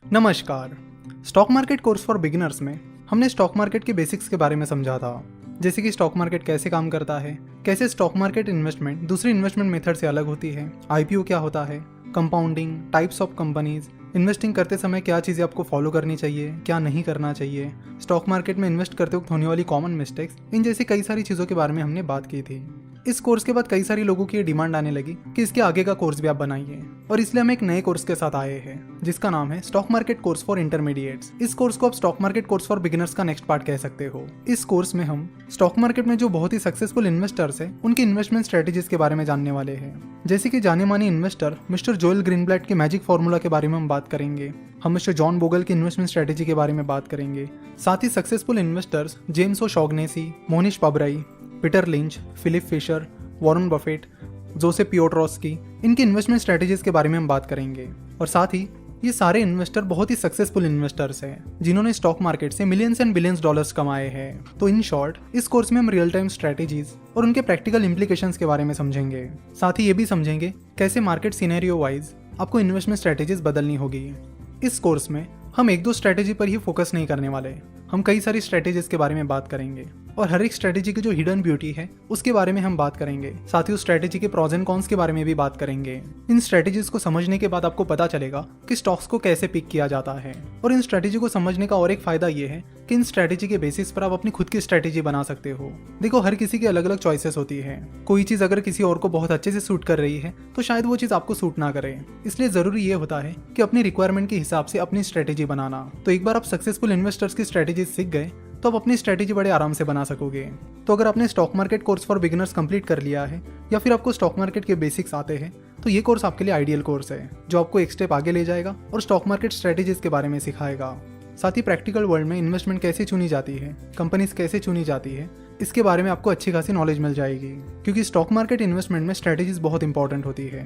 नमस्कार। Stock market course for beginners में हमने स्टॉक मार्केट के बेसिक्स के बारे में समझा था, जैसे कि स्टॉक मार्केट कैसे काम करता है, कैसे स्टॉक मार्केट इन्वेस्टमेंट दूसरी इन्वेस्टमेंट मेथड से अलग होती है, आईपीओ क्या होता है, compounding, types of companies, investing करते समय क्या चीज़ें आपको फॉलो करनी चाहिए, क्या नहीं करना चाहिए, स्टॉक मार्केट में इन्वेस्ट करते वक्त होने वाली कॉमन मिस्टेक्स, इन जैसी कई सारी चीज़ों के बारे में हमने बात की थी। इस कोर्स के बाद कई सारी लोगों की ये डिमांड आने लगी कि इसके आगे का कोर्स भी आप बनाइए, और इसलिए हम एक नए कोर्स के साथ आए हैं जिसका नाम है stock market course for intermediates. इस कोर्स को आप stock market course for beginners का नेक्स्ट पार्ट कह सकते हो। इस कोर्स में हम स्टॉक मार्केट में जो बहुत ही सक्सेसफुल इन्वेस्टर्स हैं उनकी इन्वेस्टमेंट स्ट्रेटेजीज के बारे में जानने वाले हैं। जैसे कि जाने माने इन्वेस्टर मिस्टर जोएल ग्रीनब्लैट के मैजिक फॉर्मूला के बारे में हम बात करेंगे, हम मिस्टर जॉन बोगल की इन्वेस्टमेंट स्ट्रेटेजी के बारे में बात करेंगे, साथ ही successful investors James O'Shaughnessy, Mohnish Pabrai, Peter Lynch, Philip Fisher, Warren Buffett, Joseph Piotroski, इनकी इन्वेस्टमेंट स्ट्रेटेजीज के बारे में हम बात करेंगे। और साथ ही ये सारे इन्वेस्टर बहुत ही सक्सेसफुल इन्वेस्टर्स हैं जिन्होंने स्टॉक मार्केट से मिलियंस एंड बिलियंस डॉलर्स कमाए हैं। तो इन शॉर्ट इस कोर्स में हम रियल टाइम स्ट्रेटेजीज और उनके प्रैक्टिकल इंप्लीकेशंस के बारे में समझेंगे। साथ ही ये भी समझेंगे कैसे मार्केट सिनेरियो वाइज आपको इन्वेस्टमेंट स्ट्रेटेजीज बदलनी होगी। इस कोर्स में हम एक दो स्ट्रेटेजी पर ही फोकस नहीं करने वाले, हम कई सारी स्ट्रेटेजीज के बारे में बात करेंगे और हर एक स्ट्रेटेजी की जो हिडन ब्यूटी है उसके बारे में हम बात करेंगे। साथ ही उस स्ट्रेटेजी के प्रोज एंड कॉन्स के बारे में भी बात करेंगे। इन स्ट्रेटेजीज को समझने के बाद आपको पता चलेगा कि स्टॉक्स को कैसे पिक किया जाता है। और इन स्ट्रेटेजी को समझने का और एक फायदा ये है कि इन स्ट्रेटेजी के बेसिस पर आप अपनी खुद की स्ट्रेटेजी बना सकते हो। देखो, हर किसी की अलग अलग चॉइसेस होती है। कोई चीज़ अगर किसी और को बहुत अच्छे से सूट कर रही है तो शायद वो चीज़ आपको सूट ना करे। इसलिए ज़रूरी ये होता है कि अपनी रिक्वायरमेंट के हिसाब से अपनी स्ट्रेटेजी बनाना। तो एक बार आप सक्सेसफुल इन्वेस्टर्स की स्ट्रेटेजी सीख गए तो आप अपनी स्ट्रेटेजी बड़े आराम से बना सकोगे। तो अगर आपने stock market course for beginners complete कर लिया है या फिर आपको स्टॉक मार्केट के बेसिक्स आते हैं तो ये कोर्स आपके लिए आइडियल कोर्स है जो आपको एक स्टेप आगे ले जाएगा और स्टॉक मार्केट स्ट्रेटेजीज के बारे में सिखाएगा। साथ ही प्रैक्टिकल वर्ल्ड में इन्वेस्टमेंट कैसे चुनी जाती है, कंपनीज कैसे चुनी जाती है, इसके बारे में आपको अच्छी खासी नॉलेज मिल जाएगी, क्योंकि स्टॉक मार्केट इन्वेस्टमेंट में स्ट्रेटेजीज बहुत इंपॉर्टेंट होती है।